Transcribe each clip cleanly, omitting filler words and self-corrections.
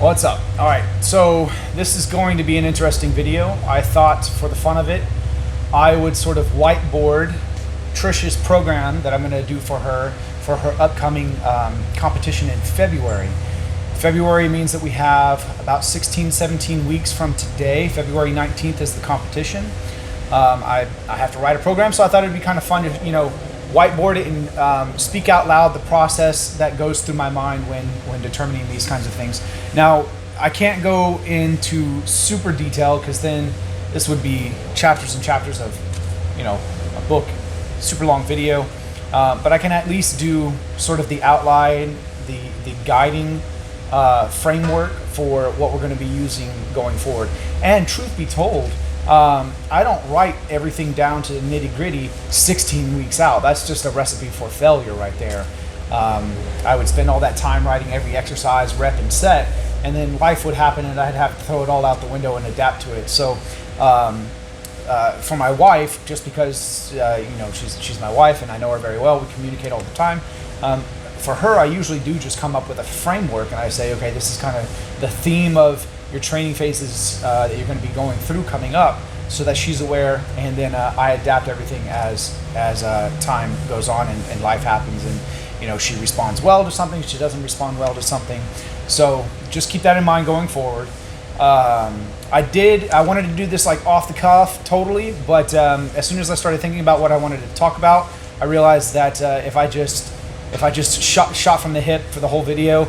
What's up? All right, so this is going to be an interesting video. I thought for the fun of it, I would sort of whiteboard Trisha's program that I'm going to do for her upcoming competition in February. February means that we have about 16, 17 weeks from today. February 19th is the competition. I have to write a program, so I thought it'd be kind of fun to, whiteboard it and speak out loud the process that goes through my mind when determining these kinds of things. Now, I can't go into super detail because then this would be chapters and chapters of, a book, super long video. But I can at least do sort of the outline, the guiding framework for what we're going to be using going forward. And truth be told, I don't write everything down to the nitty gritty 16 weeks out. That's just a recipe for failure right there. I would spend all that time writing every exercise, rep, and set, and then life would happen and I'd have to throw it all out the window and adapt to it. So for my wife, just because she's my wife and I know her very well, we communicate all the time. For her, I usually do just come up with a framework and I say, okay, this is kind of the theme of your training phases that you're going to be going through coming up, so that she's aware, and then I adapt everything as time goes on and life happens, and she responds well to something, she doesn't respond well to something. So just keep that in mind going forward. I wanted to do this like off the cuff totally, but as soon as I started thinking about what I wanted to talk about, I realized that if I just shot from the hip for the whole video,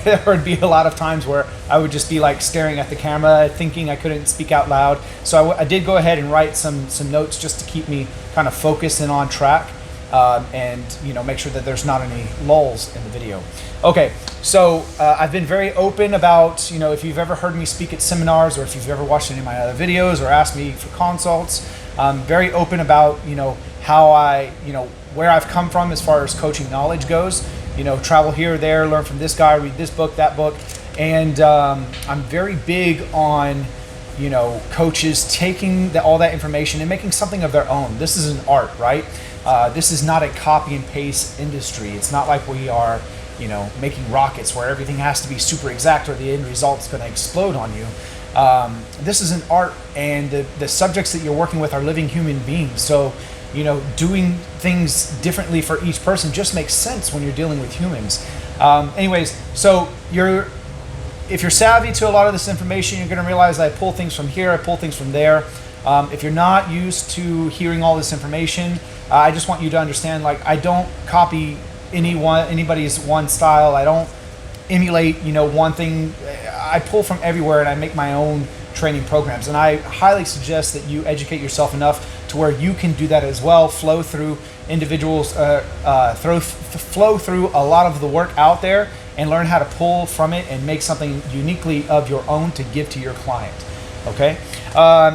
there would be a lot of times where I would just be like staring at the camera, thinking I couldn't speak out loud. So I did go ahead and write some notes just to keep me kind of focused and on track, and make sure that there's not any lulls in the video. Okay, so I've been very open about, if you've ever heard me speak at seminars, or if you've ever watched any of my other videos or asked me for consults, I'm very open about how I where I've come from as far as coaching knowledge goes. Travel here or there, learn from this guy, read this book, that book. And I'm very big on, coaches taking all that information and making something of their own. This is an art, right? This is not a copy and paste industry. It's not like we are, making rockets where everything has to be super exact or the end result's going to explode on you. This is an art, and the subjects that you're working with are living human beings. So, doing things differently for each person just makes sense when you're dealing with humans. Anyways, so if you're savvy to a lot of this information, you're going to realize I pull things from here, I pull things from there. If you're not used to hearing all this information, I just want you to understand, I don't copy anybody's one style. I don't emulate, one thing. I pull from everywhere and I make my own training programs, and I highly suggest that you educate yourself enough to where you can do that as well. Flow through individuals, flow through a lot of the work out there, and learn how to pull from it and make something uniquely of your own to give to your client. Okay,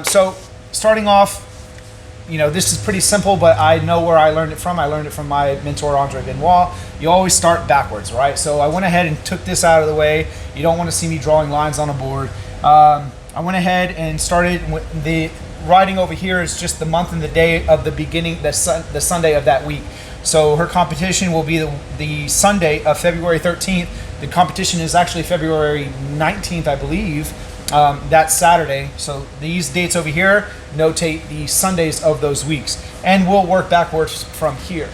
so starting off, this is pretty simple, but I know where I learned it from. I learned it from my mentor, Andre Benoit. You always start backwards, right? So I went ahead and took this out of the way. You don't want to see me drawing lines on a board. I went ahead and started with the writing over here is just the month and the day of the beginning, the Sunday of that week. So her competition will be the Sunday of February 13th. The competition is actually February 19th, I believe. That's Saturday. So these dates over here notate the Sundays of those weeks, and we'll work backwards from here.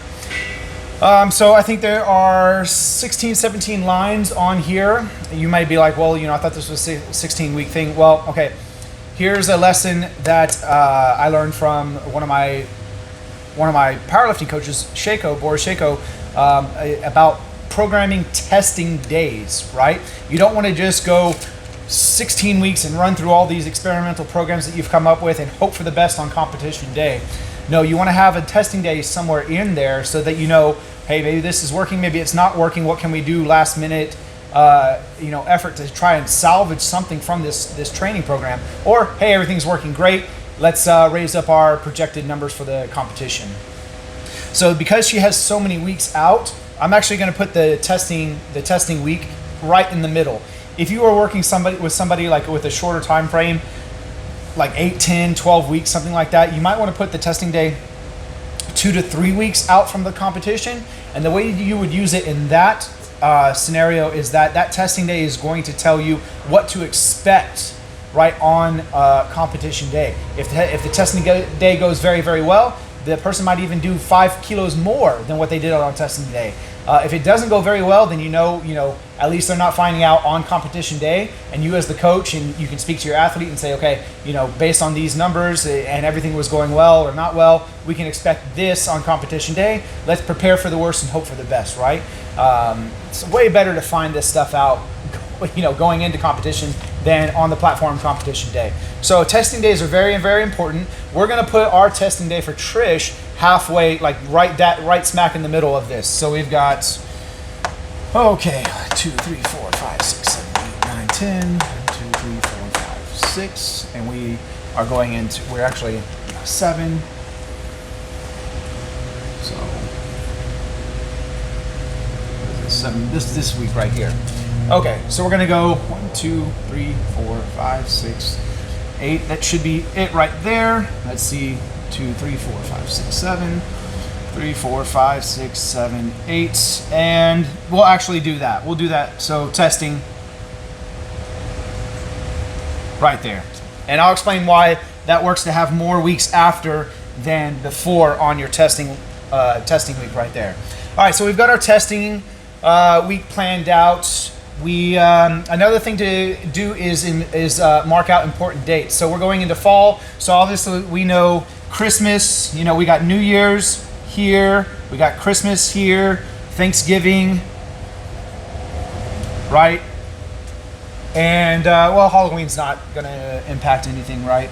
So I think there are 16, 17 lines on here. You might be like, well, I thought this was a 16-week thing. Well, okay. Here's a lesson that I learned from one of my powerlifting coaches, Boris Shako, about programming testing days, right? You don't want to just go 16 weeks and run through all these experimental programs that you've come up with and hope for the best on competition day. No, you want to have a testing day somewhere in there so that hey, maybe this is working, maybe it's not working. What can we do last minute, effort to try and salvage something from this training program? Or, hey, everything's working great. Let's raise up our projected numbers for the competition. So because she has so many weeks out, I'm actually going to put the testing week right in the middle. If you are working with somebody like with a shorter time frame, like 8, 10, 12 weeks, something like that, you might want to put the testing day 2 to 3 weeks out from the competition. And the way you would use it in that scenario is that testing day is going to tell you what to expect right on competition day. If the testing day goes very, very well, the person might even do 5 kilos more than what they did on testing day. If it doesn't go very well, then you know, at least they're not finding out on competition day, and you as the coach, and you can speak to your athlete and say, okay, based on these numbers and everything was going well or not well, we can expect this on competition day. Let's prepare for the worst and hope for the best, right? It's way better to find this stuff out, going into competition than on the platform competition day. So testing days are very, very important. We're gonna put our testing day for Trish halfway, like right smack in the middle of this. So we've got, 2, 3, 4, 5, 6, 7, 8, 9, 10, 1, 2, 3, 4, 5, 6, and we are going into, we're actually 7. So this week right here. Okay, so we're gonna go 1, 2, 3, 4, 5, 6, 8. That should be it right there. Let's see, 2, 3, 4, 5, 6, 7, 3, 4, 5, 6, 7, 8, and we'll actually do that. We'll do that. So testing right there, and I'll explain why that works to have more weeks after than before on your testing week right there. All right, so we've got our testing week planned out. We another thing to do is mark out important dates. So we're going into fall. So obviously we know Christmas. We got New Year's here. We got Christmas here. Thanksgiving, right? And Halloween's not going to impact anything, right?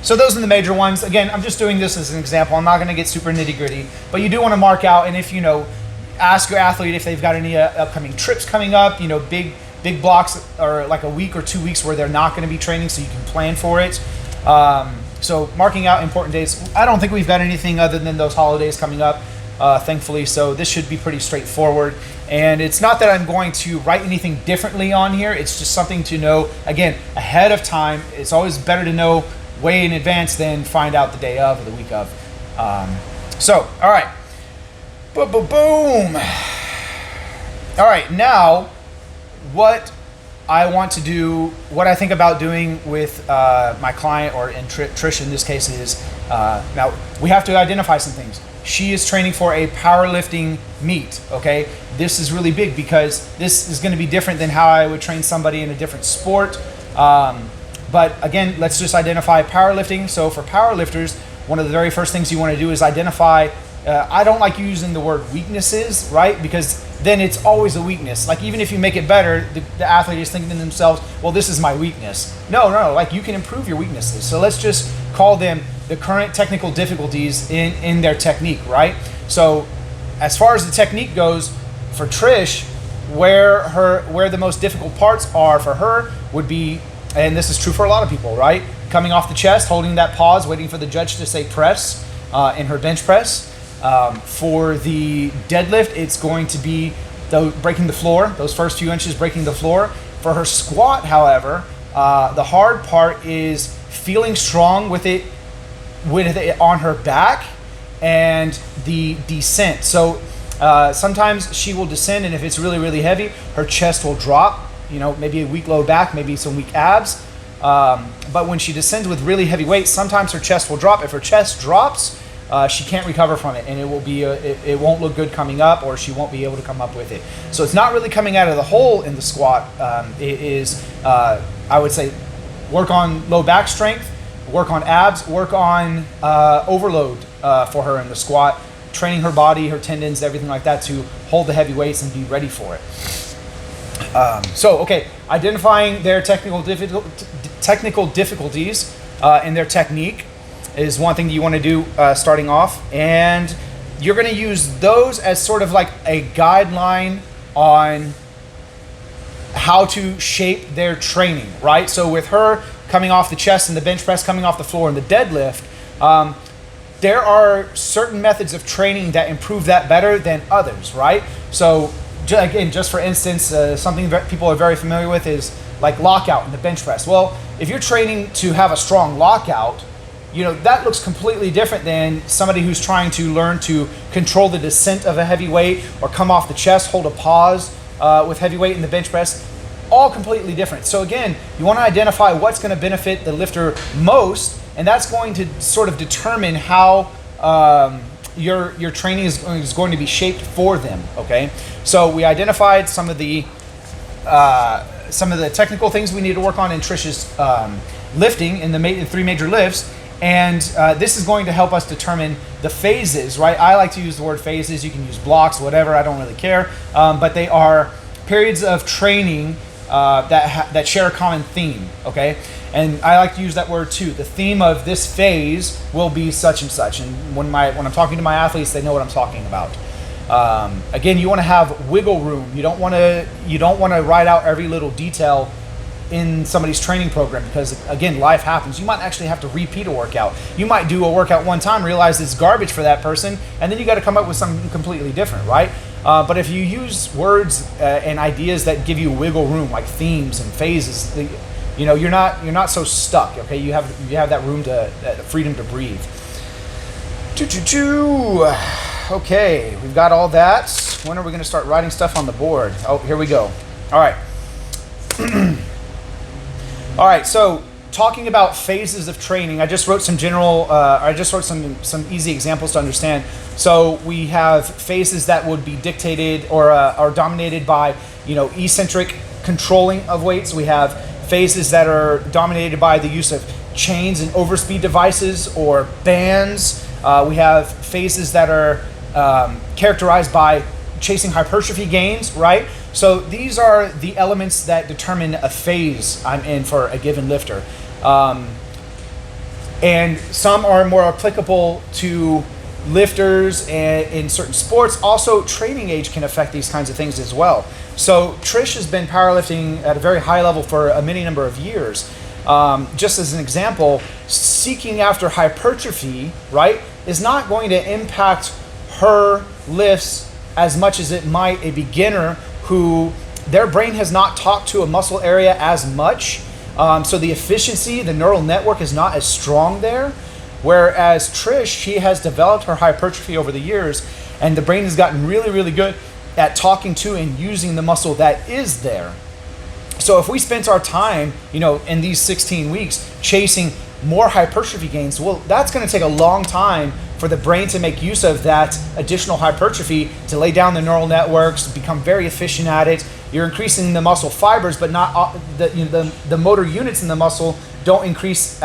So those are the major ones. Again, I'm just doing this as an example. I'm not going to get super nitty gritty, but you do want to mark out. And if ask your athlete if they've got any upcoming trips coming up, big blocks or like a week or 2 weeks where they're not going to be training, so you can plan for it. So marking out important dates. I don't think we've got anything other than those holidays coming up, thankfully, so this should be pretty straightforward. And it's not that I'm going to write anything differently on here, it's just something to know, again, ahead of time. It's always better to know way in advance than find out the day of or the week of. So, all right. Boom. All right, now what I want to do, what I think about doing with my client, or in Trish in this case, is now we have to identify some things. She is training for a powerlifting meet, okay? This is really big because this is going to be different than how I would train somebody in a different sport. But again, let's just identify powerlifting. So for powerlifters, one of the very first things you want to do is identify, I don't like using the word weaknesses, right? Because then it's always a weakness. Like even if you make it better, the athlete is thinking to themselves, well, this is my weakness. No, like you can improve your weaknesses. So let's just call them the current technical difficulties in their technique, right? So as far as the technique goes, for Trish, where the most difficult parts are for her would be, and this is true for a lot of people, right? Coming off the chest, holding that pause, waiting for the judge to say press in her bench press. For the deadlift, it's going to be breaking the floor, those first few inches breaking the floor. For her squat, however, the hard part is feeling strong with it on her back and the descent. So sometimes she will descend, and if it's really, really heavy, her chest will drop, maybe a weak low back, maybe some weak abs. But when she descends with really heavy weights, sometimes her chest will drop. If her chest drops, she can't recover from it, and it will be it won't look good coming up, or she won't be able to come up with it. So it's not really coming out of the hole in the squat. It is, I would say, work on low back strength, work on abs, work on overload for her in the squat, training her body, her tendons, everything like that to hold the heavy weights and be ready for it. Identifying their technical difficulties in their technique is one thing you want to do starting off, and you're going to use those as sort of like a guideline on how to shape their training, right? So with her coming off the chest and the bench press coming off the floor and the deadlift, there are certain methods of training that improve that better than others, right? So again, just for instance, something that people are very familiar with is like lockout in the bench press. Well, if you're training to have a strong lockout, that looks completely different than somebody who's trying to learn to control the descent of a heavy weight or come off the chest, hold a pause with heavy weight in the bench press. All completely different. So again, you want to identify what's going to benefit the lifter most, and that's going to sort of determine how your training is going to be shaped for them. Okay, so we identified some of the technical things we need to work on in Trish's lifting in the 3 major lifts, and this is going to help us determine the phases. Right? I like to use the word phases. You can use blocks, whatever. I don't really care, but they are periods of training that share a common theme, okay? And I like to use that word too. The theme of this phase will be such and such. And when I'm talking to my athletes, they know what I'm talking about. Again, you want to have wiggle room. You don't want to write out every little detail in somebody's training program, because again, life happens. You might actually have to repeat a workout. You might do a workout one time, realize it's garbage for that person, and then you got to come up with something completely different, right? But if you use words and ideas that give you wiggle room, like themes and phases, you're not so stuck. Okay, you have that room freedom to breathe. Okay, we've got all that. When are we going to start writing stuff on the board? Oh, here we go. All right. All right. So talking about phases of training, I just wrote some some easy examples to understand. So we have phases that would be dictated or are dominated by, eccentric controlling of weights. We have phases that are dominated by the use of chains and overspeed devices or bands. We have phases that are characterized by chasing hypertrophy gains, right? So these are the elements that determine a phase I'm in for a given lifter. And some are more applicable to lifters in certain sports. Also, training age can affect these kinds of things as well. So Trish has been powerlifting at a very high level for a many number of years. Just as an example, seeking after hypertrophy, right, is not going to impact her lifts as much as it might a beginner who their brain has not talked to a muscle area as much. So the efficiency, the neural network is not as strong there. Whereas Trish, she has developed her hypertrophy over the years, and the brain has gotten really, really good at talking to and using the muscle that is there. So if we spent our time, in these 16 weeks chasing more hypertrophy gains, well, that's going to take a long time for the brain to make use of that additional hypertrophy to lay down the neural networks, become very efficient at it. You're increasing the muscle fibers, but not the motor units in the muscle don't increase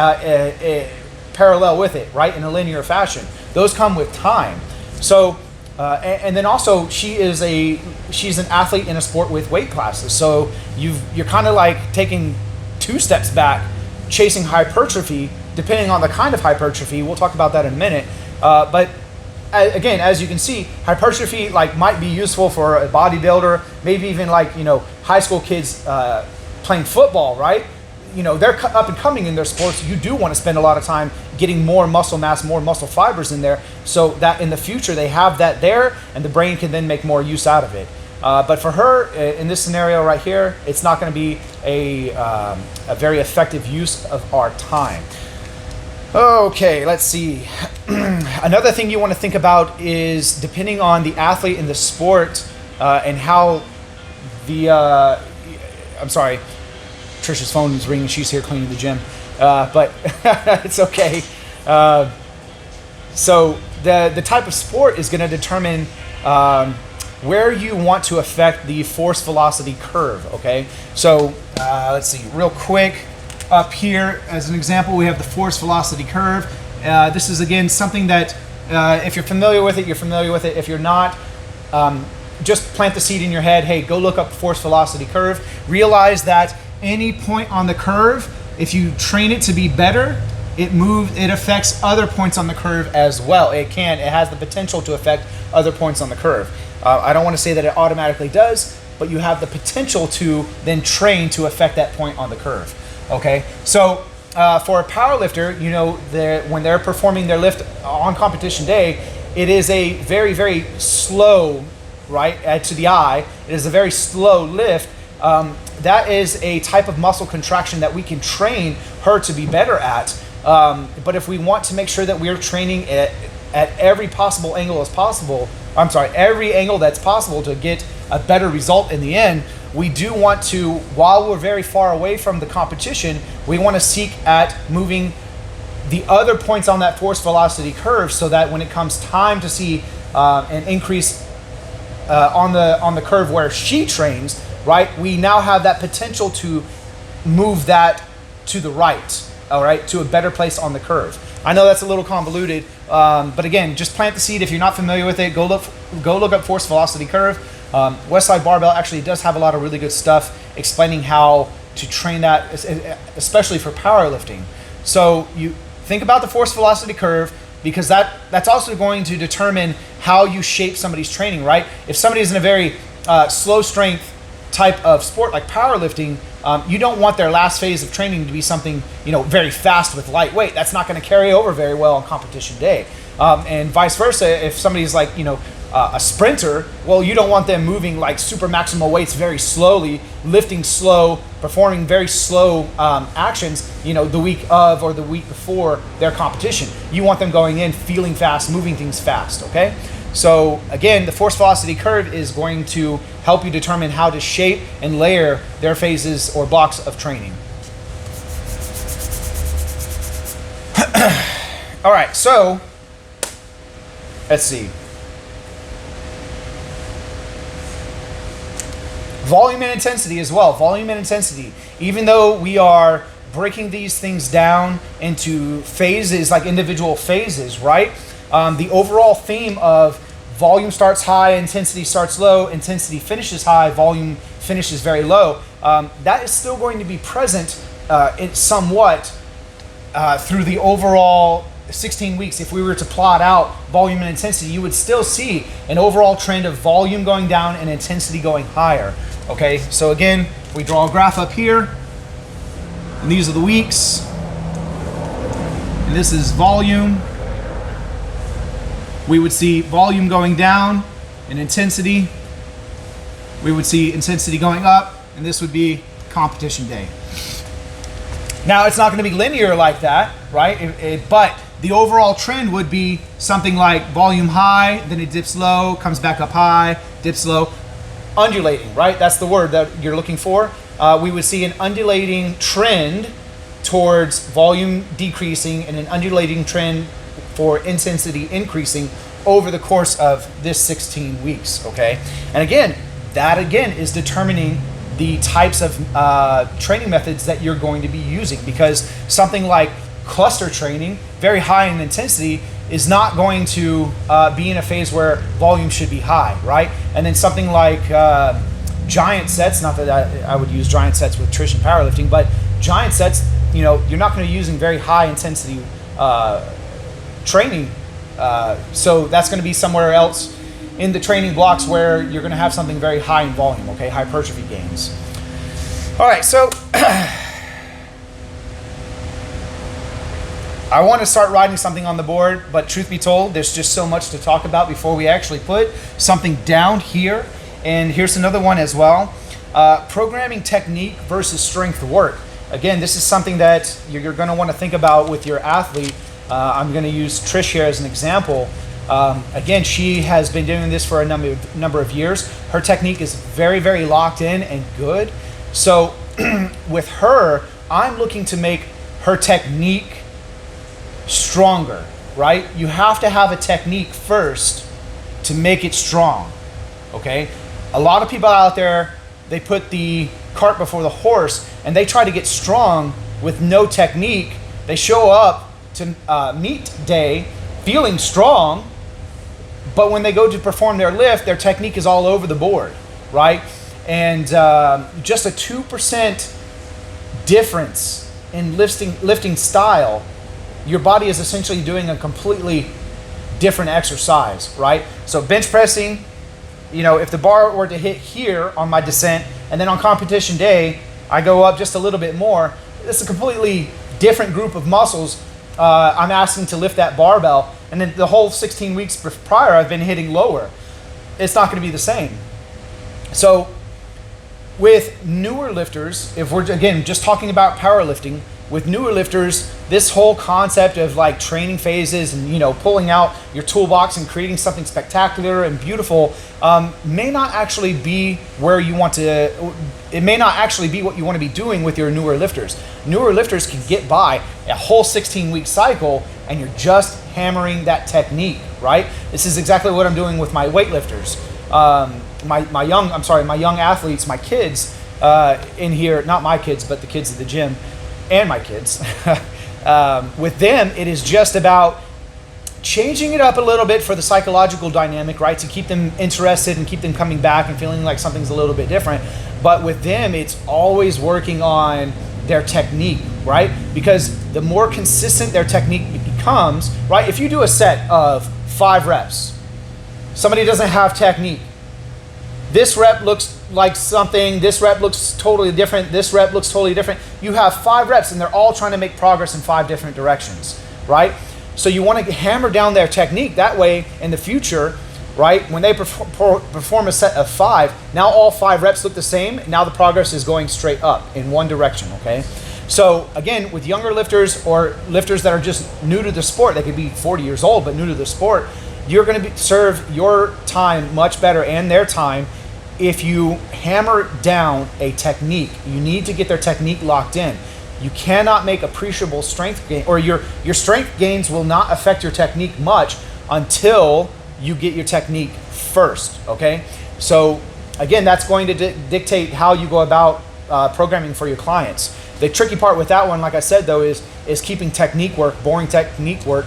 parallel with it, right, in a linear fashion. Those come with time. So, and then also she's an athlete in a sport with weight classes. So you're kind of like taking 2 steps back, chasing hypertrophy, depending on the kind of hypertrophy. We'll talk about that in a minute. But again, as you can see, hypertrophy might be useful for a bodybuilder, maybe even high school kids playing football, right? They're up and coming in their sports. You do want to spend a lot of time getting more muscle mass, more muscle fibers in there, so that in the future they have that there, and the brain can then make more use out of it. But for her, in this scenario right here, it's not going to be a very effective use of our time. Okay, let's see. Another thing you want to think about is, depending on the athlete in the sport and how I'm sorry, Trisha's phone is ringing. She's here cleaning the gym, but it's okay. So the type of sport is going to determine where you want to affect the force velocity curve. Okay, so let's see real quick. Up here, as an example, we have the force velocity curve. This is again something that if you're familiar with it, you're familiar with it. If you're not, just plant the seed in your head. Hey, go look up the force velocity curve. Realize that any point on the curve, if you train it to be better, it affects other points on the curve as well. It has the potential to affect other points on the curve. I don't want to say that it automatically does, but you have the potential to then train to affect that point on the curve. Okay, so for a power lifter, when they're performing their lift on competition day, it is a very, very slow, right, to the eye. It is a very slow lift. That is a type of muscle contraction that we can train her to be better at. But if we want to make sure that we're training at every possible angle as possible, every angle that's possible to get a better result in the end, we do want to, while we're very far away from the competition, we want to seek at moving the other points on that force velocity curve so that when it comes time to see an increase on the curve where she trains, right, we now have that potential to move that to the right, all right, to a better place on the curve. I know that's a little convoluted, but again, just plant the seed. If you're not familiar with it, go look up force velocity curve. Westside Barbell actually does have a lot of really good stuff explaining how to train that, especially for powerlifting. So you think about the force velocity curve, because that's also going to determine how you shape somebody's training, right? If somebody's in a very slow strength type of sport like powerlifting, you don't want their last phase of training to be something, very fast with lightweight. That's not going to carry over very well on competition day. And vice versa, if somebody's like, a sprinter, well, you don't want them moving like super maximal weights very slowly, lifting slow, performing very slow actions, the week of or the week before their competition. You want them going in, feeling fast, moving things fast, okay? So again, the force velocity curve is going to help you determine how to shape and layer their phases or blocks of training. All right, so let's see. Volume and intensity as well. Volume and intensity. Even though we are breaking these things down into phases, like individual phases, right? The overall theme of volume starts high, intensity starts low, intensity finishes high, volume finishes very low. That is still going to be present somewhat through the overall 16 weeks. If we were to plot out volume and intensity, you would still see an overall trend of volume going down and intensity going higher. Okay, so again, we draw a graph up here, and these are the weeks, and this is volume. We would see volume going down and intensity. We would see intensity going up, and this would be competition day. Now, it's not going to be linear like that, right? But the overall trend would be something like volume high, then it dips low, comes back up high, dips low. Undulating, right? That's the word that you're looking for. We would see an undulating trend towards volume decreasing and an undulating trend for intensity increasing over the course of this 16 weeks, okay? And again, that again is determining the types of training methods that you're going to be using, because something like cluster training, very high in intensity, is not going to be in a phase where volume should be high, right? And then something like giant sets, not that I would use giant sets with Trish and powerlifting, but giant sets, you're not going to be using very high intensity training. So that's going to be somewhere else in the training blocks where you're going to have something very high in volume, okay? Hypertrophy gains. All right, so I want to start writing something on the board, but truth be told, there's just so much to talk about before we actually put something down here. And here's another one as well. Programming technique versus strength work. Again, this is something that you're going to want to think about with your athlete. I'm going to use Trish here as an example. Again, she has been doing this for a number of years. Her technique is very, very locked in and good. So with her, I'm looking to make her technique stronger, right? You have to have a technique first to make it strong, okay? A lot of people out there, they put the cart before the horse and they try to get strong with no technique. They show up to meet day feeling strong, but when they go to perform their lift, their technique is all over the board, right? And just a 2% difference in lifting style, your body is essentially doing a completely different exercise, right? So bench pressing, if the bar were to hit here on my descent, and then on competition day, I go up just a little bit more, it's a completely different group of muscles I'm asking to lift that barbell. And then the whole 16 weeks prior, I've been hitting lower. It's not going to be the same. So with newer lifters, if we're, again, just talking about powerlifting, with newer lifters, this whole concept of like training phases and, you know, pulling out your toolbox and creating something spectacular and beautiful may not actually be where you want to, it may not actually be what you want to be doing with your newer lifters. Newer lifters can get by a whole 16-week cycle and you're just hammering that technique, right? This is exactly what I'm doing with my weightlifters. My young athletes, my kids in here, not my kids, but the kids at the gym and my kids. With them, it is just about changing it up a little bit for the psychological dynamic, right? To keep them interested and keep them coming back and feeling like something's a little bit different. But with them, it's always working on their technique, right? Because the more consistent their technique becomes, right? If you do a set of 5 reps, somebody doesn't have technique. This rep looks like something, this rep looks totally different, this rep looks totally different. You have 5 reps and they're all trying to make progress in 5 different directions, right? So you want to hammer down their technique. That way, in the future, right, when they perform a set of 5, now all 5 reps look the same. Now the progress is going straight up in one direction, okay? So again, with younger lifters or lifters that are just new to the sport, they could be 40 years old, but new to the sport, you're going to serve your time much better and their time if you hammer down a technique. You need to get their technique locked in. You cannot make appreciable strength gain, or your strength gains will not affect your technique much until you get your technique first, okay? So again, that's going to dictate how you go about programming for your clients. The tricky part with that one, like I said though, is keeping technique work, boring technique work,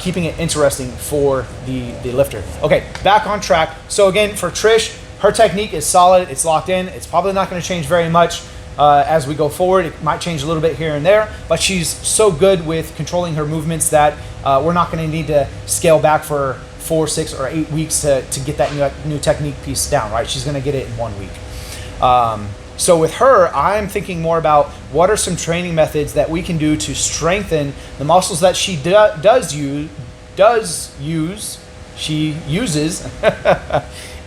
keeping it interesting for the lifter. Okay, back on track. So again, for Trish, her technique is solid, it's locked in. It's probably not going to change very much as we go forward. It might change a little bit here and there, but she's so good with controlling her movements that we're not going to need to scale back for 4, 6, or 8 weeks to get that new technique piece down, right? She's going to get it in 1 week. So with her, I'm thinking more about what are some training methods that we can do to strengthen the muscles that she uses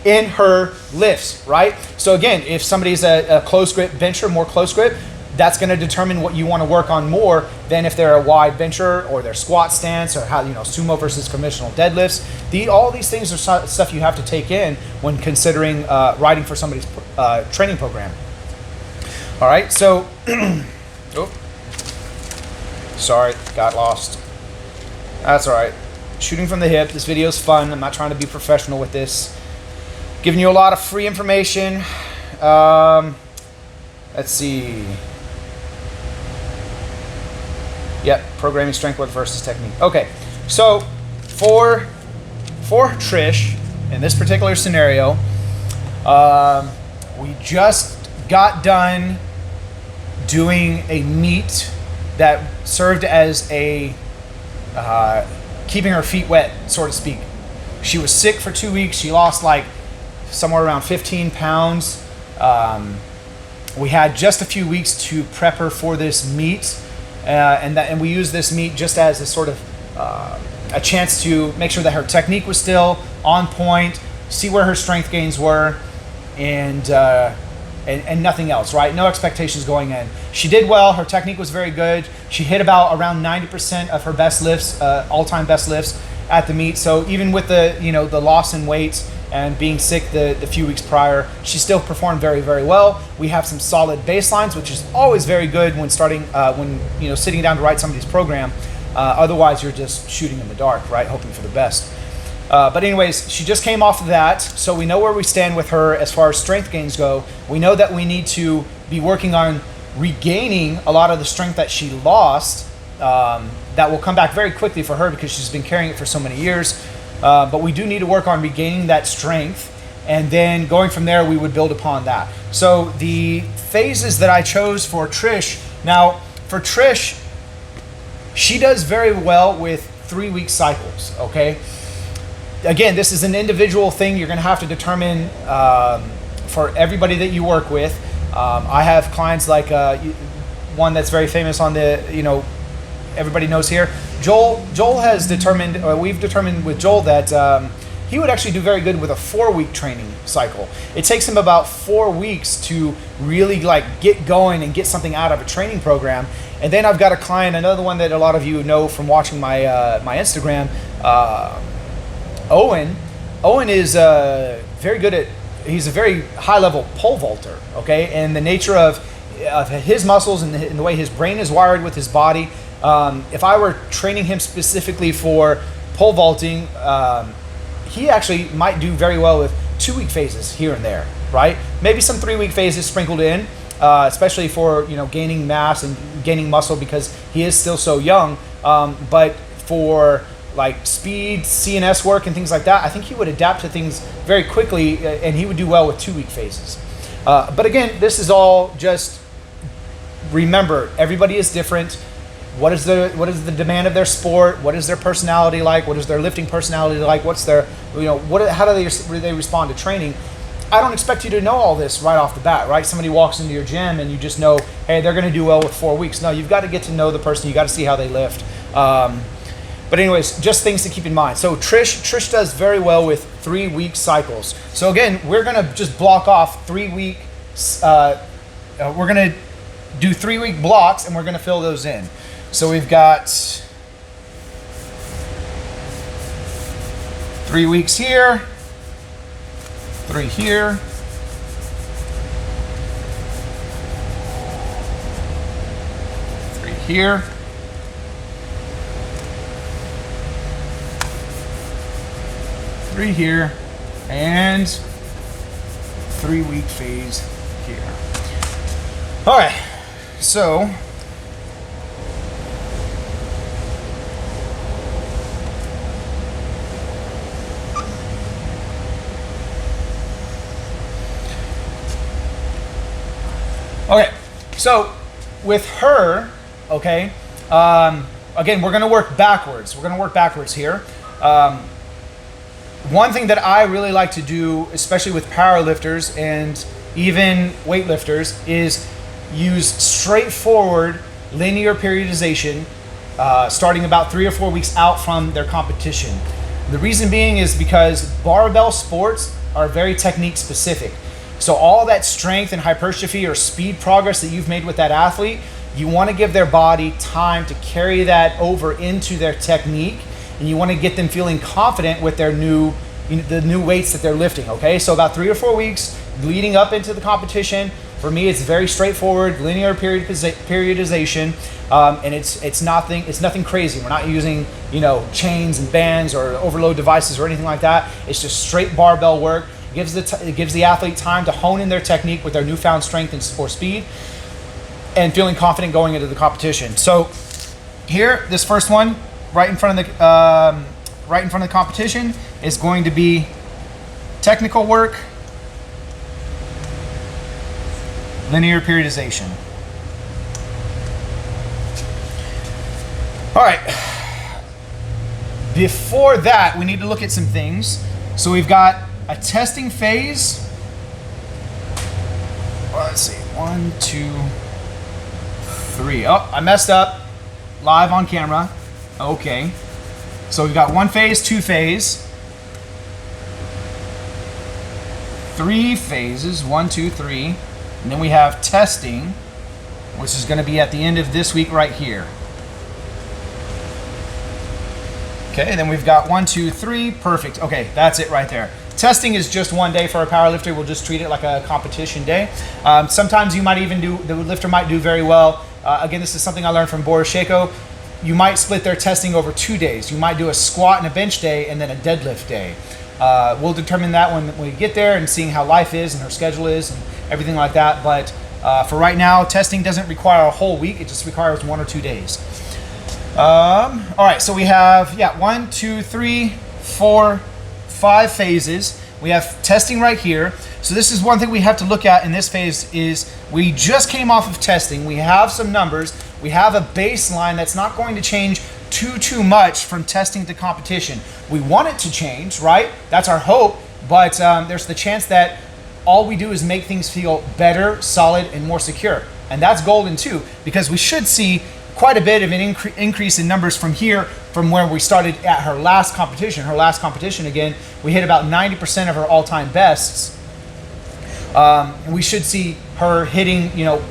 in her lifts, right? So again, if somebody's a close grip bencher, more close grip, that's going to determine what you want to work on more than if they're a wide bencher or their squat stance or how, you know, sumo versus conventional deadlifts. All these things are stuff you have to take in when considering writing for somebody's training program. All right, so, oh, sorry, got lost. That's all right. Shooting from the hip. This video is fun. I'm not trying to be professional with this. Giving you a lot of free information. Let's see. Yep, programming strength work versus technique. Okay, so for Trish, in this particular scenario, we just got done doing a meet that served as a keeping her feet wet, so to speak. She was sick for 2 weeks. She lost like somewhere around 15 pounds. We had just a few weeks to prep her for this meet, and we used this meet just as a sort of a chance to make sure that her technique was still on point, see where her strength gains were, and nothing else, right? No expectations going in. She did well. Her technique was very good. She hit about around 90% of her best lifts, all-time best lifts at the meet. So even with the loss in weight and being sick the few weeks prior, she still performed very, very well. We have some solid baselines, which is always very good when starting, sitting down to write somebody's program. Otherwise, you're just shooting in the dark, right? Hoping for the best. But anyways, she just came off of that, so we know where we stand with her as far as strength gains go. We know that we need to be working on regaining a lot of the strength that she lost. That will come back very quickly for her because she's been carrying it for so many years. But we do need to work on regaining that strength, and then going from there, we would build upon that. So the phases that I chose for Trish, now for Trish, she does very well with 3-week cycles, okay? Again, this is an individual thing you're going to have to determine for everybody that you work with. I have clients like one that's very famous on the, everybody knows here. Joel has determined, or we've determined with Joel that he would actually do very good with a 4-week training cycle. It takes him about 4 weeks to really like get going and get something out of a training program. And then I've got a client, another one that a lot of you know from watching my my Instagram, Owen. Owen is very good at, he's a very high level pole vaulter, okay? And the nature of his muscles and the way his brain is wired with his body, if I were training him specifically for pole vaulting, he actually might do very well with 2-week phases here and there, right? Maybe some 3-week phases sprinkled in, especially for, you know, gaining mass and gaining muscle because he is still so young. But for like speed, CNS work and things like that, I think he would adapt to things very quickly and he would do well with 2-week phases. But again, this is all just, remember, everybody is different. What is the demand of their sport? What is their personality like? What is their lifting personality like? What's their, you know, how do they respond to training? I don't expect you to know all this right off the bat, right? Somebody walks into your gym and you just know, hey, they're going to do well with 4 weeks. No, you've got to get to know the person. You got to see how they lift. But anyways, just things to keep in mind. So Trish does very well with 3-week cycles. So again, we're going to just block off 3-week. We're going to do 3-week blocks and we're going to fill those in. So we've got 3 weeks here, 3 here, 3 here, 3 here, and 3-week phase here. All right, so okay, so with her, okay, again, we're going to work backwards. We're going to work backwards here. One thing that I really like to do, especially with powerlifters and even weightlifters, is use straightforward linear periodization, starting about 3 or 4 weeks out from their competition. The reason being is because barbell sports are very technique specific. So all that strength and hypertrophy or speed progress that you've made with that athlete, you want to give their body time to carry that over into their technique, and you want to get them feeling confident with their the new weights that they're lifting, okay? So about 3 or 4 weeks leading up into the competition. For me, it's very straightforward, linear periodization, and it's nothing crazy. We're not using, you know, chains and bands or overload devices or anything like that. It's just straight barbell work. It gives the athlete time to hone in their technique with their newfound strength or speed, and feeling confident going into the competition. So here, this first one, right in front of the competition, is going to be technical work, linear periodization. All right. Before that, we need to look at some things. So we've got a testing phase. Well, let's see, 1, 2, 3. Oh, I messed up. Live on camera. Okay. So we've got 1 phase, 2 phase, 3 phases, 1, 2, 3. And then we have testing, which is going to be at the end of this week right here. Okay, and then we've got 1, 2, 3. Perfect. Okay, that's it right there. Testing is just 1 day for a powerlifter. We'll just treat it like a competition day. Sometimes you might even the lifter might do very well. Again, this is something I learned from Boris Shako. You might split their testing over 2 days. You might do a squat and a bench day and then a deadlift day. We'll determine that when we get there and seeing how life is and her schedule is and everything like that. But for right now, testing doesn't require a whole week. It just requires 1 or 2 days. All right, so we have, 1, 2, 3, 4, 5 phases. We have testing right here. So this is one thing we have to look at in this phase is we just came off of testing. We have some numbers. We have a baseline that's not going to change too much from testing to competition. We want it to change, right? That's our hope, but there's the chance that all we do is make things feel better, solid, and more secure. And that's golden too, because we should see quite a bit of an increase in numbers from here, from where we started at her last competition. Her last competition, again, we hit about 90% of her all-time bests. We should see her hitting, you know,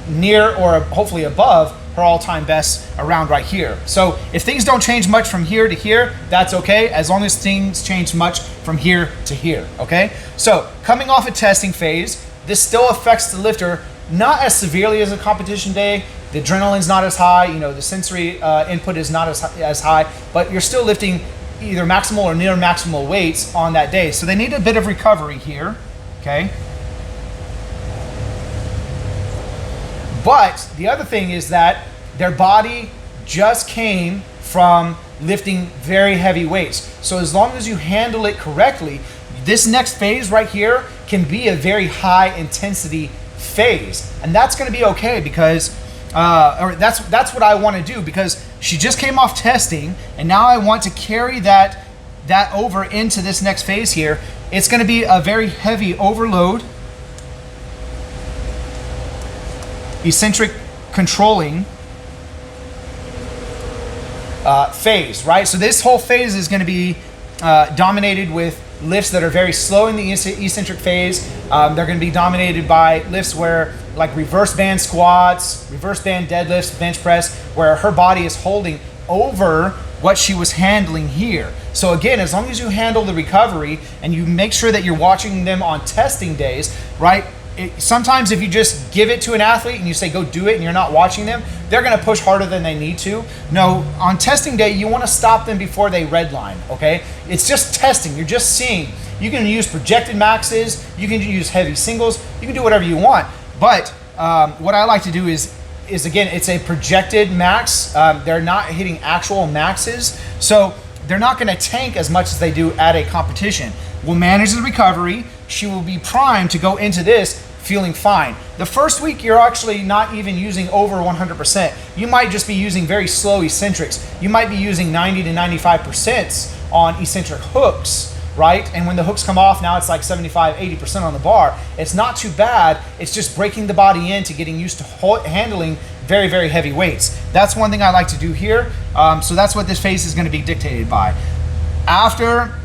near or hopefully above her all-time best around right here. So if things don't change much from here to here, that's okay, as long as things change much from here to here, okay? So coming off a testing phase, this still affects the lifter, not as severely as a competition day. The adrenaline's not as high, you know, the sensory input is not as high, but you're still lifting either maximal or near maximal weights on that day. So they need a bit of recovery here, okay? But the other thing is that their body just came from lifting very heavy weights. So as long as you handle it correctly, this next phase right here can be a very high intensity phase. And that's gonna be okay because, or that's what I wanna do, because she just came off testing and now I want to carry that over into this next phase here. It's gonna be a very heavy overload, eccentric controlling phase, right? So this whole phase is going to be dominated with lifts that are very slow in the eccentric phase. They're going to be dominated by lifts where, like reverse band squats, reverse band deadlifts, bench press, where her body is holding over what she was handling here. So again, as long as you handle the recovery and you make sure that you're watching them on testing days, right? Sometimes if you just give it to an athlete and you say, go do it, and you're not watching them, they're gonna push harder than they need to. No, on testing day, you wanna stop them before they redline, okay? It's just testing, you're just seeing. You can use projected maxes, you can use heavy singles, you can do whatever you want. But what I like to do is again, it's a projected max. They're not hitting actual maxes. So they're not gonna tank as much as they do at a competition. We'll manage the recovery. She will be primed to go into this feeling fine. The first week, you're actually not even using over 100%. You might just be using very slow eccentrics. You might be using 90 to 95% on eccentric hooks, right? And when the hooks come off, now it's like 75, 80% on the bar. It's not too bad. It's just breaking the body into getting used to handling very, very heavy weights. That's one thing I like to do here. So that's what this phase is going to be dictated by. After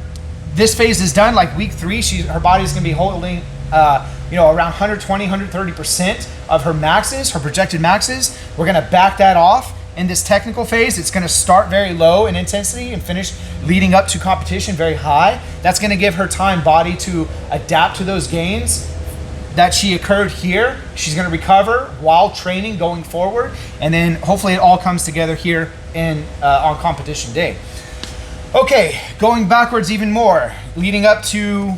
this phase is done, like week 3, her body's going to be holding around 120, 130% of her maxes, her projected maxes. We're gonna back that off in this technical phase. It's gonna start very low in intensity and finish leading up to competition very high. That's gonna give her time body to adapt to those gains that she occurred here. She's gonna recover while training going forward. And then hopefully it all comes together here on competition day. Okay, going backwards even more, leading up to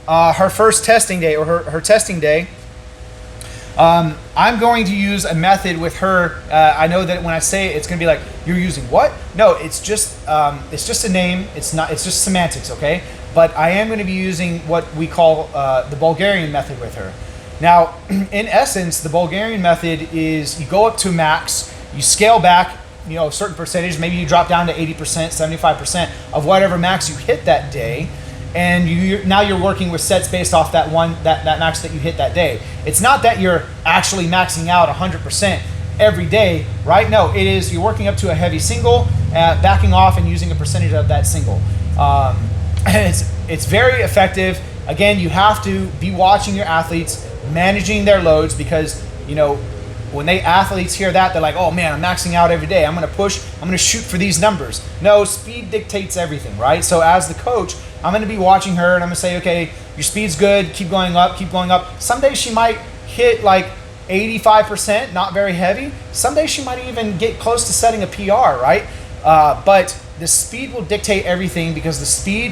her first testing day, or her testing day, I'm going to use a method with her. I know that when I say it, it's going to be like, you're using what? No, it's just a name. It's just semantics, okay? But I am going to be using what we call the Bulgarian method with her. Now, in essence, the Bulgarian method is you go up to max, you scale back, a certain percentage. Maybe you drop down to 80%, 75% of whatever max you hit that day. And now you're working with sets based off that max that you hit that day. It's not that you're actually maxing out 100% every day, right? No, it is you're working up to a heavy single, backing off and using a percentage of that single. It's very effective. Again, you have to be watching your athletes, managing their loads, because when athletes hear that, they're like, oh man, I'm maxing out every day. I'm gonna push, I'm gonna shoot for these numbers. No, speed dictates everything, right? So as the coach, I'm gonna be watching her and I'm gonna say, okay, your speed's good, keep going up, keep going up. Some days she might hit like 85%, not very heavy. Some days she might even get close to setting a PR, right? But the speed will dictate everything, because the speed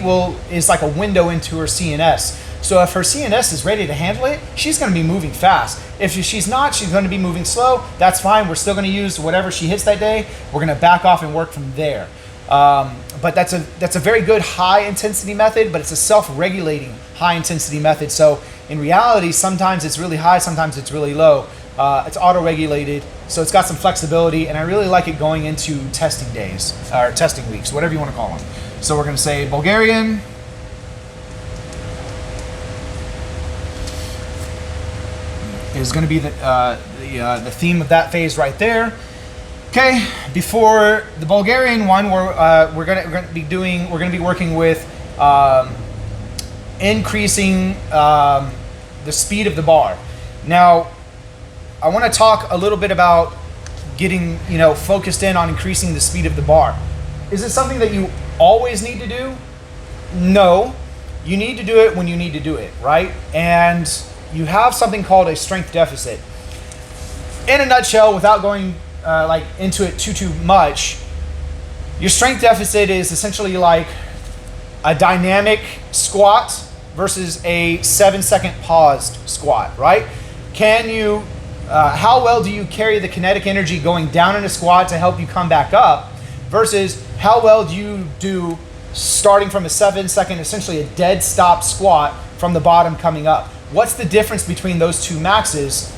is like a window into her CNS. So if her CNS is ready to handle it, she's going to be moving fast. If she's not, she's going to be moving slow. That's fine. We're still going to use whatever she hits that day. We're going to back off and work from there. But that's a very good high intensity method, but it's a self-regulating high intensity method. So in reality, sometimes it's really high, sometimes it's really low. It's auto-regulated, so it's got some flexibility, and I really like it going into testing days, or testing weeks, whatever you want to call them. So we're going to say Bulgarian. Is going to be the theme of that phase right there. Okay, before the Bulgarian one, we're gonna be working with increasing the speed of the bar. Now, I want to talk a little bit about getting focused in on increasing the speed of the bar. Is it something that you always need to do? No, you need to do it when you need to do it, right? And you have something called a strength deficit. In a nutshell, without going into it too much, your strength deficit is essentially like a dynamic squat versus a 7-second paused squat, right? How well do you carry the kinetic energy going down in a squat to help you come back up versus how well do you do starting from a 7-second, essentially a dead stop squat from the bottom coming up? What's the difference between those two maxes?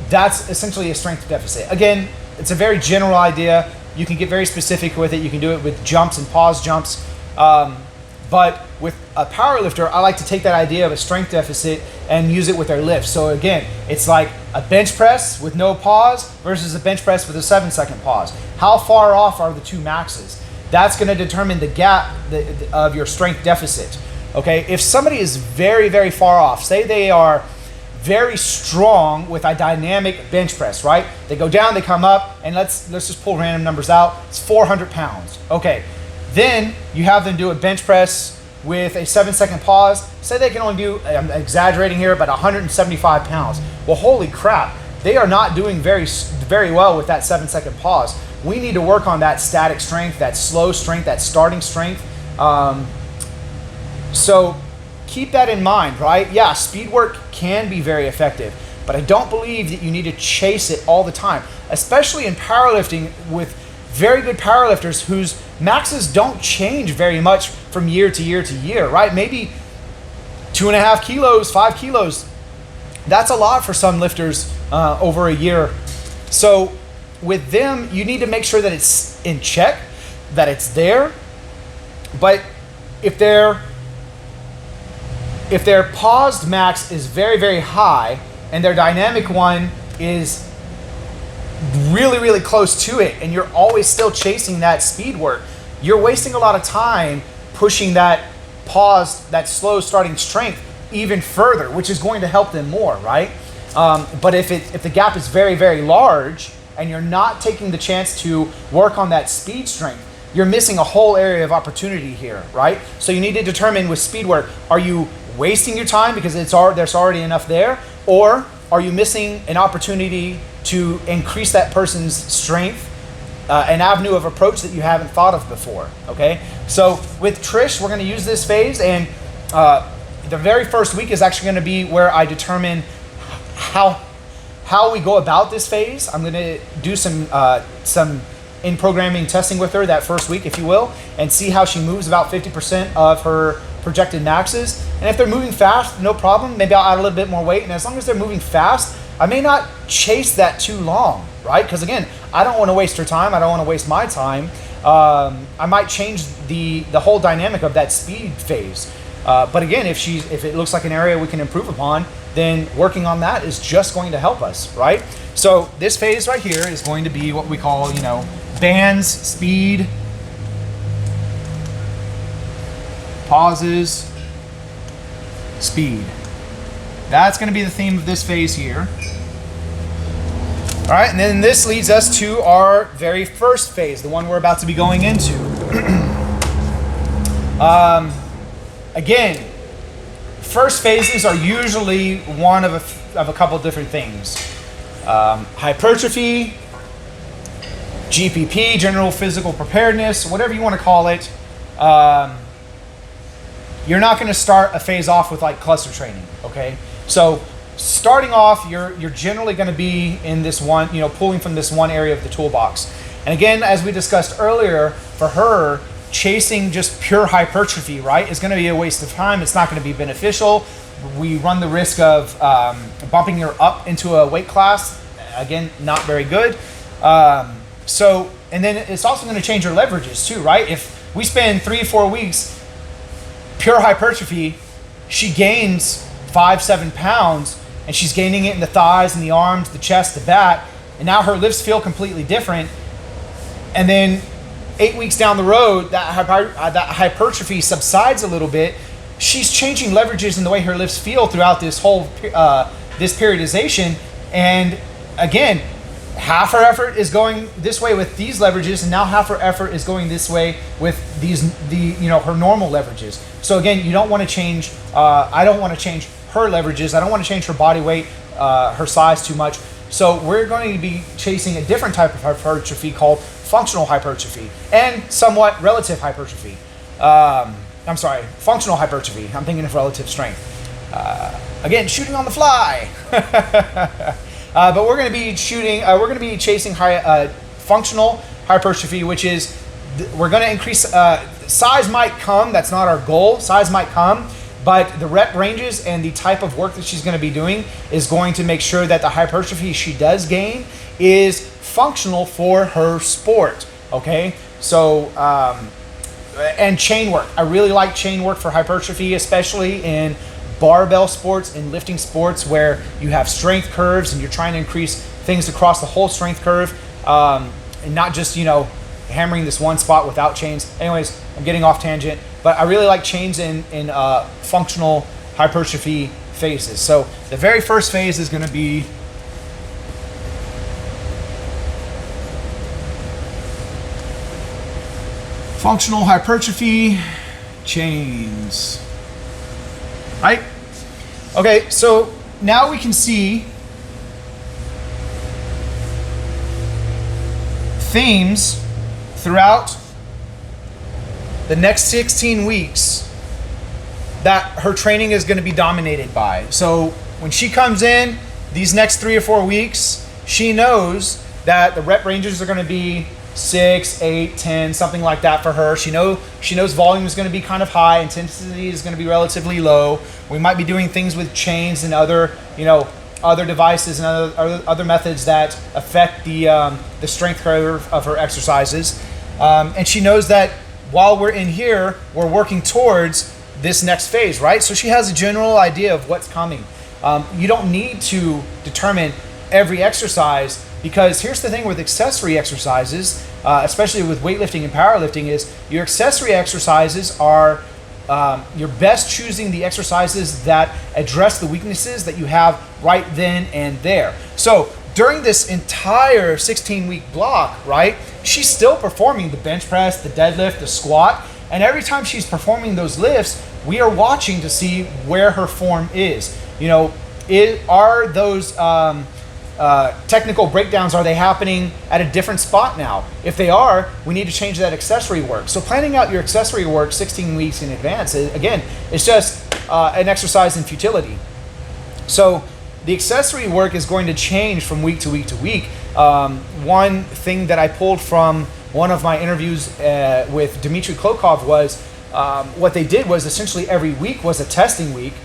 That's essentially a strength deficit. Again, it's a very general idea. You can get very specific with it. You can do it with jumps and pause jumps. But with a power lifter, I like to take that idea of a strength deficit and use it with their lifts. So again, it's like a bench press with no pause versus a bench press with a 7-second pause. How far off are the two maxes? That's going to determine the gap of your strength deficit. Okay, if somebody is very, very far off, say they are very strong with a dynamic bench press, right? They go down, they come up, and let's just pull random numbers out. It's 400 pounds. Okay, then you have them do a bench press with a 7-second pause. Say they can only do, I'm exaggerating here, but 175 pounds. Well, holy crap, they are not doing very well with that 7-second pause. We need to work on that static strength, that slow strength, that starting strength. So keep that in mind, right? Yeah, speed work can be very effective, but I don't believe that you need to chase it all the time, especially in powerlifting with very good powerlifters whose maxes don't change very much from year to year to year, right? Maybe 2.5 kilos, 5 kilos. That's a lot for some lifters over a year. So with them, you need to make sure that it's in check, that it's there. But if their paused max is very, very high and their dynamic one is really, really close to it, and you're always still chasing that speed work, you're wasting a lot of time pushing that paused, that slow starting strength even further, which is going to help them more, right? But if the gap is very, very large and you're not taking the chance to work on that speed strength, you're missing a whole area of opportunity here, right? So you need to determine with speed work, are you wasting your time because there's already enough there, or are you missing an opportunity to increase that person's strength, an avenue of approach that you haven't thought of before, okay? So with Trish, we're gonna use this phase, and the very first week is actually gonna be where I determine how we go about this phase. I'm gonna do some in-programming testing with her that first week, if you will, and see how she moves about 50% of her projected maxes. And if they're moving fast, no problem. Maybe I'll add a little bit more weight. And as long as they're moving fast, I may not chase that too long, right? Because again, I don't want to waste her time. I don't want to waste my time. I might change the whole dynamic of that speed phase. But again, if it looks like an area we can improve upon, then working on that is just going to help us, right? So this phase right here is going to be what we call, bands, speed, pauses, speed. That's going to be the theme of this phase here. All right, and then this leads us to our very first phase, the one we're about to be going into. Again, first phases are usually one of a couple different things. Hypertrophy, GPP, general physical preparedness, whatever you want to call it. You're not going to start a phase off with like cluster training, okay? So starting off, you're generally going to be in this one, pulling from this one area of the toolbox. And again, as we discussed earlier, for her, chasing just pure hypertrophy, right, is going to be a waste of time. It's not going to be beneficial. We run the risk of bumping her up into a weight class. Again, not very good. And then it's also going to change her leverages too, right? If we spend 3-4 weeks pure hypertrophy, she gains 5-7 pounds, and she's gaining it in the thighs and the arms, the chest, the back. and now her lifts feel completely different. And then 8 weeks down the road, that hypertrophy subsides a little bit. She's changing leverages in the way her lifts feel throughout this whole this periodization. And again, half her effort is going this way with these leverages, and now half her effort is going this way with her normal leverages. So again, you don't want to change. I don't want to change her leverages. I don't want to change her body weight, her size too much. So we're going to be chasing a different type of hypertrophy called functional hypertrophy and somewhat relative hypertrophy. Functional hypertrophy. I'm thinking of relative strength. Again, shooting on the fly. But we're going to be chasing functional hypertrophy, which is we're going to increase size might come. That's not our goal. Size might come, but the rep ranges and the type of work that she's going to be doing is going to make sure that the hypertrophy she does gain is functional for her sport. Okay, so and chain work. I really like chain work for hypertrophy, especially in barbell sports and lifting sports where you have strength curves and you're trying to increase things across the whole strength curve, and not just hammering this one spot without chains. Anyways, I'm getting off tangent, but I really like chains in functional hypertrophy phases. So the very first phase is going to be functional hypertrophy chains. Right? Okay, so now we can see themes throughout the next 16 weeks that her training is going to be dominated by. So when she comes in these next 3 or 4 weeks, she knows that the rep ranges are going to be 6, 8, 10, something like that for her. She knows volume is going to be kind of high, intensity is going to be relatively low. We might be doing things with chains and other devices and other methods that affect the strength curve of her exercises. And she knows that while we're in here, we're working towards this next phase, right? So she has a general idea of what's coming. You don't need to determine every exercise, because here's the thing with accessory exercises, especially with weightlifting and powerlifting, is your accessory exercises are you're best choosing the exercises that address the weaknesses that you have right then and there. So during this entire 16-week block, right, she's still performing the bench press, the deadlift, the squat, and every time she's performing those lifts, we are watching to see where her form is. Are those technical breakdowns, are they happening at a different spot now? If they are, we need to change that accessory work. So planning out your accessory work 16 weeks in advance, again, it's just an exercise in futility. So the accessory work is going to change from week to week to week. One thing that I pulled from one of my interviews with Dmitry Klokov was what they did was essentially every week was a testing week.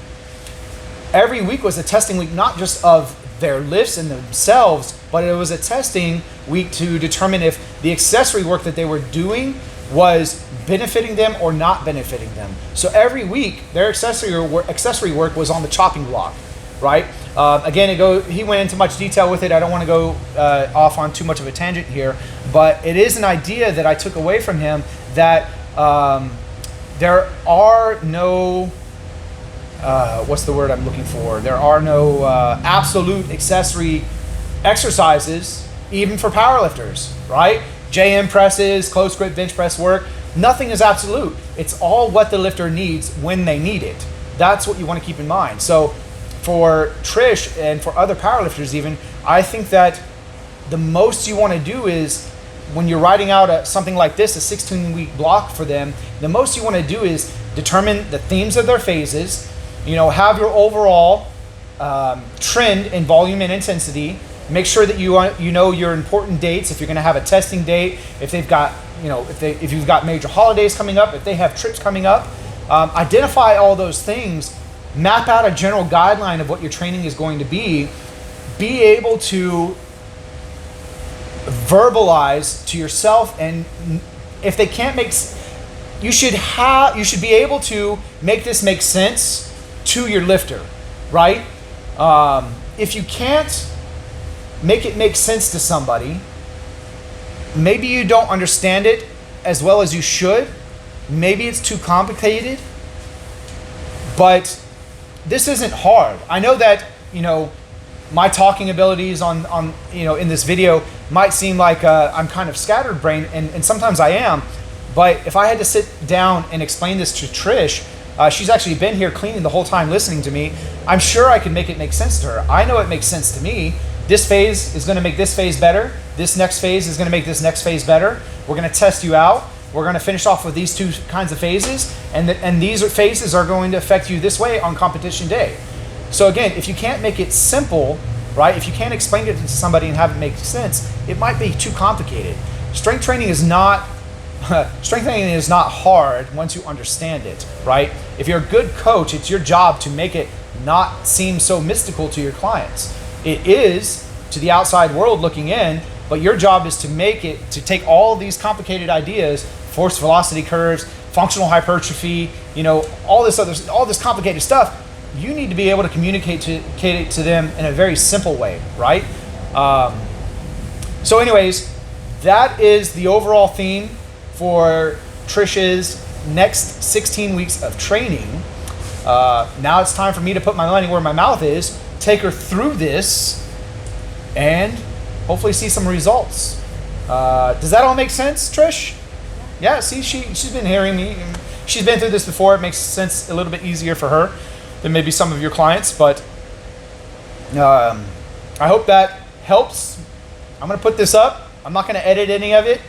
Every week was a testing week, not just of their lifts in themselves, but it was a testing week to determine if the accessory work that they were doing was benefiting them or not benefiting them. So every week, their accessory work was on the chopping block, right? Again, he went into much detail with it. I don't want to go off on too much of a tangent here, but it is an idea that I took away from him that there are no what's the word I'm looking for? There are no absolute accessory exercises, even for powerlifters, right? JM presses, close grip bench press work, nothing is absolute. It's all what the lifter needs when they need it. That's what you want to keep in mind. So for Trish and for other powerlifters even, I think that the most you want to do is, when you're writing out something like this, a 16-week block for them, the most you want to do is determine the themes of their phases, have your overall trend in volume and intensity. Make sure that you know your important dates. If you're going to have a testing date, if they've got if you've got major holidays coming up, if they have trips coming up, identify all those things. Map out a general guideline of what your training is going to be. Be able to verbalize to yourself, and if they can't you should be able to make this make sense to your lifter, right? If you can't make it make sense to somebody. Maybe you don't understand it as well as you should. Maybe it's too complicated. But this isn't hard. I know that, my talking abilities on in this video might seem like I'm kind of scatterbrained, and sometimes I am. But if I had to sit down and explain this to Trish, she's actually been here cleaning the whole time listening to me. I'm sure I could make it make sense to her. I know it makes sense to me. This phase is going to make this phase better. This next phase is going to make this next phase better. We're going to test you out. We're going to finish off with these two kinds of phases, and these phases are going to affect you this way on competition day. So again, if you can't make it simple, right? If you can't explain it to somebody and have it make sense, it might be too complicated. Strength training is not hard once you understand it, right? If you're a good coach, it's your job to make it not seem so mystical to your clients. It is to the outside world looking in, but your job is to take all these complicated ideas, force velocity curves, functional hypertrophy, all this complicated stuff. You need to be able to communicate it to them in a very simple way, right? So anyways, that is the overall theme for Trish's next 16 weeks of training. Now it's time for me to put my money where my mouth is, take her through this, and hopefully see some results. Does that all make sense, Trish? Yeah, see, she's been hearing me. She's been through this before. It makes sense a little bit easier for her than maybe some of your clients, but I hope that helps. I'm going to put this up. I'm not going to edit any of it.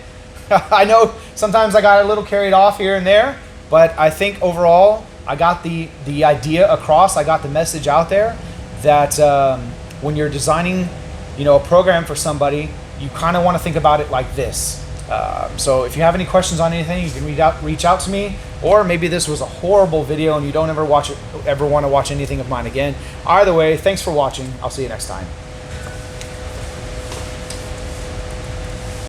I know sometimes I got a little carried off here and there, but I think overall I got the idea across. I got the message out there that when you're designing a program for somebody, you kind of want to think about it like this. So if you have any questions on anything, you can reach out to me, or maybe this was a horrible video and you don't ever want to watch anything of mine again. Either way, thanks for watching. I'll see you next time.